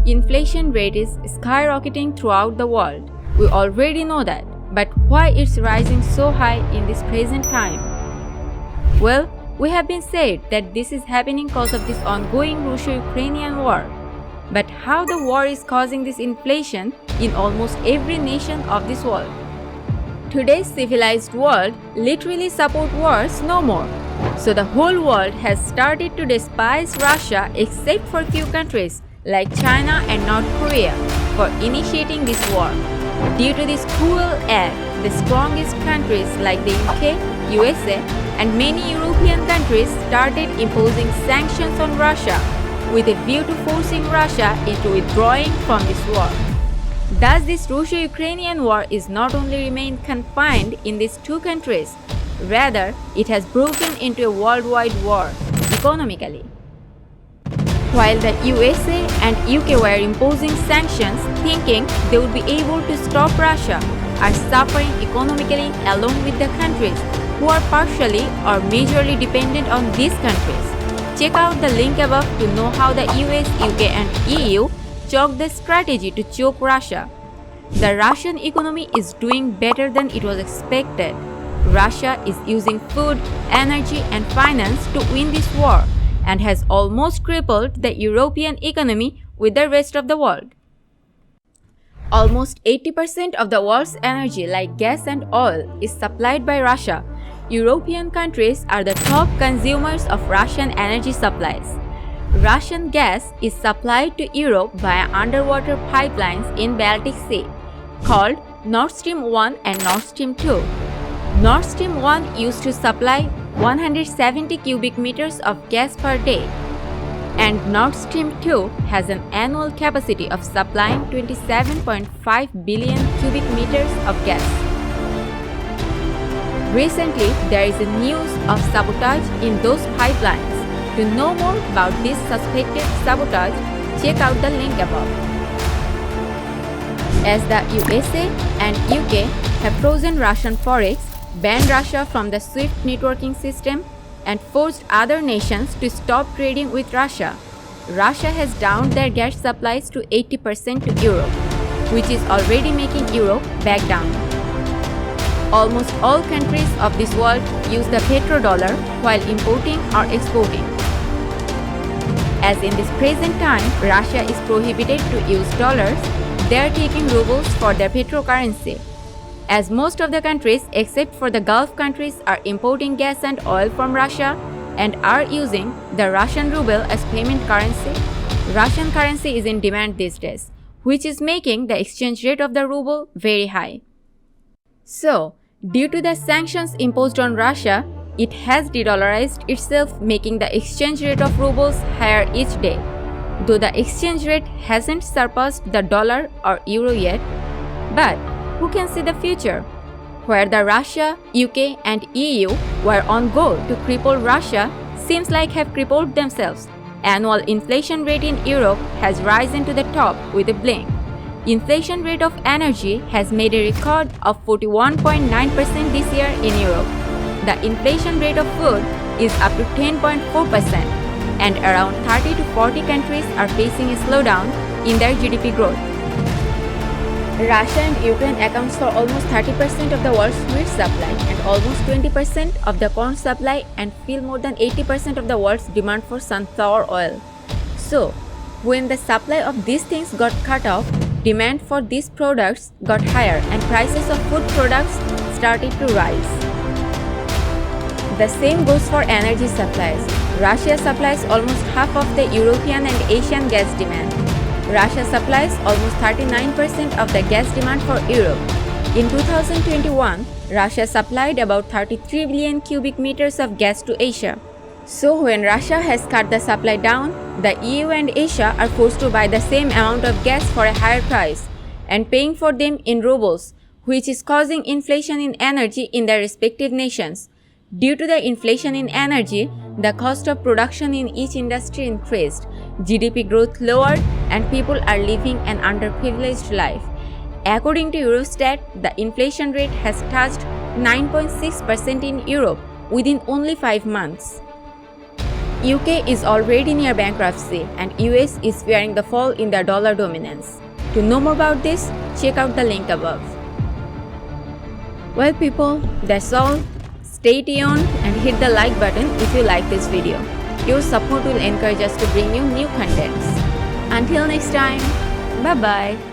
Inflation rate is skyrocketing throughout the world. We already know that. But why it's rising so high in this present time? Well, we have been said that this is happening because of this ongoing Russia-Ukrainian war. But how the war is causing this inflation in almost every nation of this world? Today's civilized world literally support wars no more. So the whole world has started to despise Russia except for few countries like China and North Korea for initiating this war. Due to this cruel act, the strongest countries like the UK, USA, and many European countries started imposing sanctions on Russia with a view to forcing Russia into withdrawing from this war. Thus, this Russia-Ukrainian war is not only remained confined in these two countries, rather it has broken into a worldwide war economically. While the USA and UK were imposing sanctions thinking they would be able to stop Russia, are suffering economically along with the countries who are partially or majorly dependent on these countries. Check out the link above to know how the US, UK and EU chalked the strategy to choke Russia. The Russian economy is doing better than it was expected. Russia is using food, energy and finance to win this war and has almost crippled the European economy with the rest of the world. Almost 80% of the world's energy like gas and oil is supplied by Russia. European countries are the top consumers of Russian energy supplies. Russian gas is supplied to Europe via underwater pipelines in Baltic Sea called Nord Stream 1 and Nord Stream 2. Nord Stream 1 used to supply 170 cubic meters of gas per day, and Nord Stream 2 has an annual capacity of supplying 27.5 billion cubic meters of gas. Recently, there is a news of sabotage in those pipelines. To know more about this suspected sabotage, check out the link above. As the USA and UK have frozen Russian forex, banned Russia from the SWIFT networking system, and forced other nations to stop trading with Russia, Russia has downed their gas supplies to 80% to Europe, which is already making Europe back down. Almost all countries of this world use the petrodollar while importing or exporting. As in this present time, Russia is prohibited to use dollars, they are taking rubles for their petrocurrency. As most of the countries except for the Gulf countries are importing gas and oil from Russia and are using the Russian ruble as payment currency, Russian currency is in demand these days, which is making the exchange rate of the ruble very high. So, due to the sanctions imposed on Russia, it has de-dollarized itself, making the exchange rate of rubles higher each day. Though the exchange rate hasn't surpassed the dollar or euro yet, but who can see the future? Where the Russia, UK and EU were on go to cripple Russia seems like have crippled themselves. Annual inflation rate in Europe has risen to the top with a blink. Inflation rate of energy has made a record of 41.9% this year in Europe. The inflation rate of food is up to 10.4%, and around 30 to 40 countries are facing a slowdown in their GDP growth. Russia and Ukraine accounts for almost 30% of the world's wheat supply and almost 20% of the corn supply and fill more than 80% of the world's demand for sunflower oil. So, when the supply of these things got cut off, demand for these products got higher and prices of food products started to rise. The same goes for energy supplies. Russia supplies almost half of the European and Asian gas demand. Russia supplies almost 39% of the gas demand for Europe. In 2021, Russia supplied about 33 billion cubic meters of gas to Asia. So when Russia has cut the supply down, the EU and Asia are forced to buy the same amount of gas for a higher price and paying for them in rubles, which is causing inflation in energy in their respective nations. Due to the inflation in energy, the cost of production in each industry increased, GDP growth lowered, and people are living an underprivileged life. According to Eurostat, the inflation rate has touched 9.6% in Europe within only 5 months. UK is already near bankruptcy and US is fearing the fall in their dollar dominance. To know more about this, check out the link above. Well people, that's all. Stay tuned and hit the like button if you like this video. Your support will encourage us to bring you new contents. Until next time, bye bye.